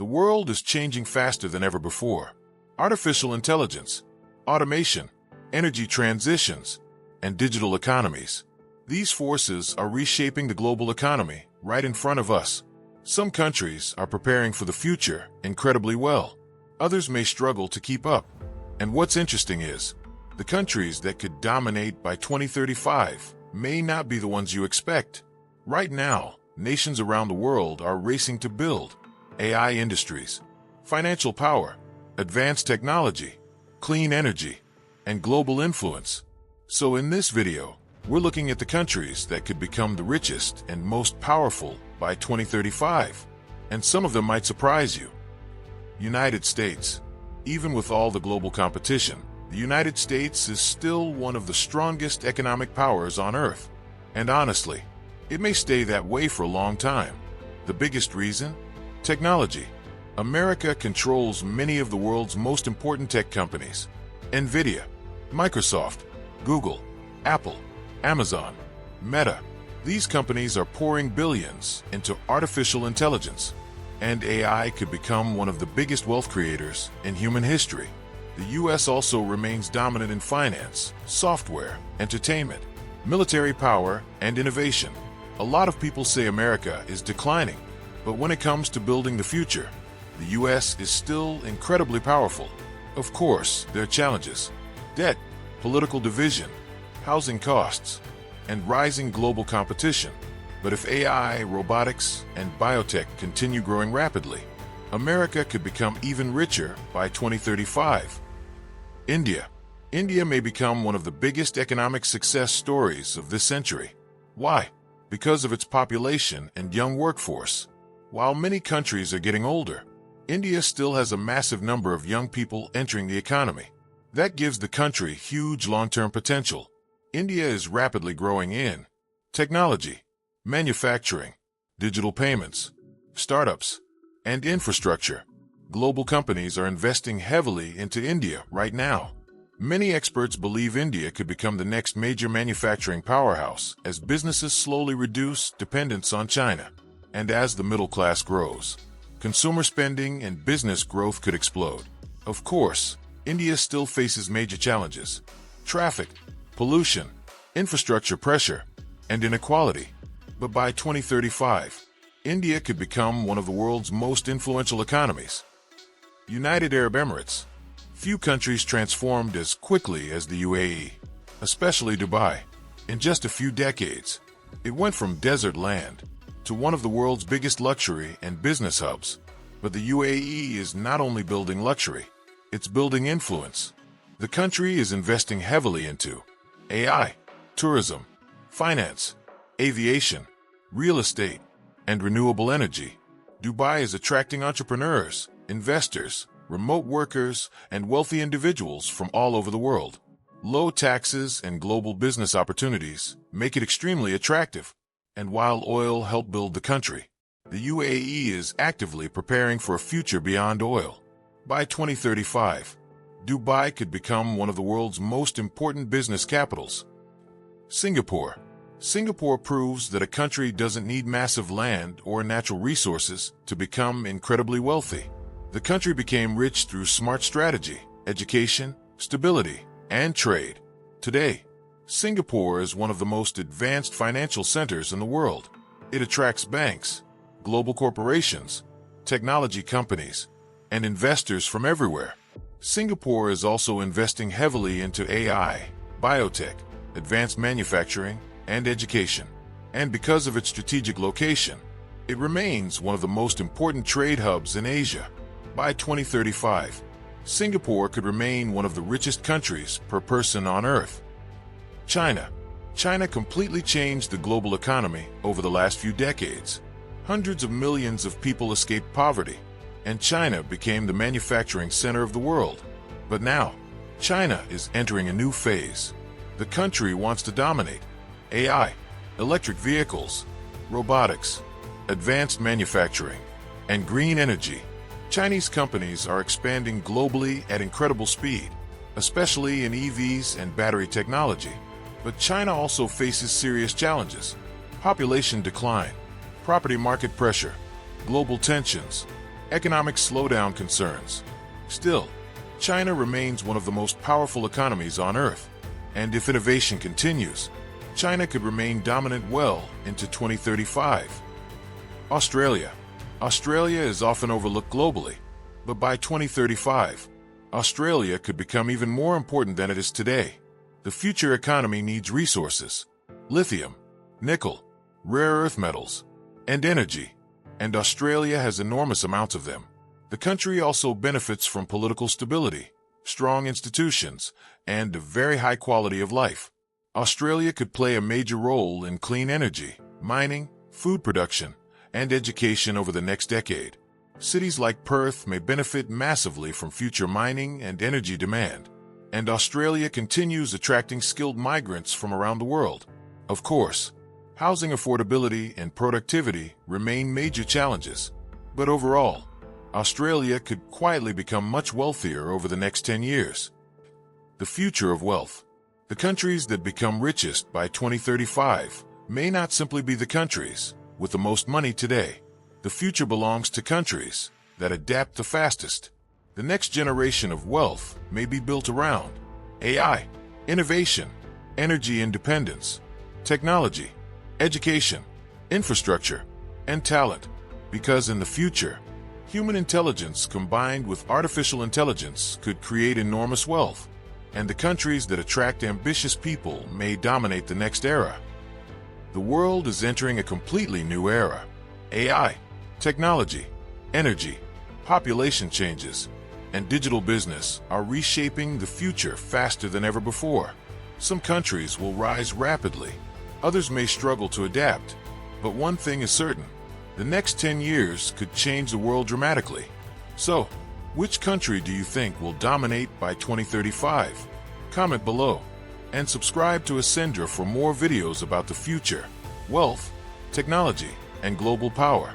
The world is changing faster than ever before. Artificial intelligence, automation, energy transitions, and digital economies. These forces are reshaping the global economy right in front of us. Some countries are preparing for the future incredibly well. Others may struggle to keep up. And what's interesting is, the countries that could dominate by 2035 may not be the ones you expect. Right now, nations around the world are racing to build AI industries, financial power, advanced technology, clean energy, and global influence. So in this video, we're looking at the countries that could become the richest and most powerful by 2035. And some of them might surprise you. United States. Even with all the global competition, the United States is still one of the strongest economic powers on Earth. And honestly, it may stay that way for a long time. The biggest reason? Technology. America controls many of the world's most important tech companies. NVIDIA, Microsoft, Google, Apple, Amazon, Meta. These companies are pouring billions into artificial intelligence, and AI could become one of the biggest wealth creators in human history. The US also remains dominant in finance, software, entertainment, military power, and innovation. A lot of people say America is declining, but when it comes to building the future, the US is still incredibly powerful. Of course, there are challenges: debt, political division, housing costs, and rising global competition. But if AI, robotics, and biotech continue growing rapidly, America could become even richer by 2035. India. India may become one of the biggest economic success stories of this century. Why? Because of its population and young workforce. While many countries are getting older, India still has a massive number of young people entering the economy. That gives the country huge long-term potential. India is rapidly growing in technology, manufacturing, digital payments, startups, and infrastructure. Global companies are investing heavily into India right now. Many experts believe India could become the next major manufacturing powerhouse as businesses slowly reduce dependence on China. And as the middle class grows, consumer spending and business growth could explode. Of course, India still faces major challenges: traffic, pollution, infrastructure pressure, and inequality. But by 2035, India could become one of the world's most influential economies. United Arab Emirates. Few countries transformed as quickly as the UAE, especially Dubai. In just a few decades, it went from desert land to one of the world's biggest luxury and business hubs. But the UAE is not only building luxury, it's building influence. The country is investing heavily into AI, tourism, finance, aviation, real estate, and renewable energy. Dubai is attracting entrepreneurs, investors, remote workers, and wealthy individuals from all over the world. Low taxes and global business opportunities make it extremely attractive. And while oil helped build the country, the UAE is actively preparing for a future beyond oil. By 2035, Dubai could become one of the world's most important business capitals. Singapore. Singapore proves that a country doesn't need massive land or natural resources to become incredibly wealthy. The country became rich through smart strategy, education, stability, and trade. Today, Singapore is one of the most advanced financial centers in the world. It attracts banks, global corporations, technology companies, and investors from everywhere. Singapore is also investing heavily into AI, biotech, advanced manufacturing, and education. And because of its strategic location, it remains one of the most important trade hubs in Asia. By 2035, Singapore could remain one of the richest countries per person on Earth. China. China completely changed the global economy over the last few decades. Hundreds of millions of people escaped poverty, and China became the manufacturing center of the world. But now, China is entering a new phase. The country wants to dominate AI, electric vehicles, robotics, advanced manufacturing, and green energy. Chinese companies are expanding globally at incredible speed, especially in EVs and battery technology. But China also faces serious challenges: population decline, property market pressure, global tensions, Economic slowdown concerns. Still, China remains one of the most powerful economies on Earth, and if innovation continues, China could remain dominant well into 2035. Australia. Australia is often overlooked globally, but by 2035, Australia could become even more important than it is today. The future economy needs resources: lithium, nickel, rare earth metals, and energy, and Australia has enormous amounts of them. The country also benefits from political stability, strong institutions, and a very high quality of life. Australia could play a major role in clean energy, mining, food production, and education over the next decade. Cities like Perth may benefit massively from future mining and energy demand, and Australia continues attracting skilled migrants from around the world. Of course, housing affordability and productivity remain major challenges, but overall, Australia could quietly become much wealthier over the next 10 years. The future of wealth. The countries that become richest by 2035 may not simply be the countries with the most money today. The future belongs to countries that adapt the fastest. The next generation of wealth may be built around AI, innovation, energy independence, technology, education, infrastructure, and talent. Because in the future, human intelligence combined with artificial intelligence could create enormous wealth, and the countries that attract ambitious people may dominate the next era. The world is entering a completely new era. AI, technology, energy, population changes, and digital business are reshaping the future faster than ever before. Some countries will rise rapidly, others may struggle to adapt, but one thing is certain: the next 10 years could change the world dramatically. So, which country do you think will dominate by 2035? Comment below and subscribe to ASCENDRA for more videos about the future, wealth, technology, and global power.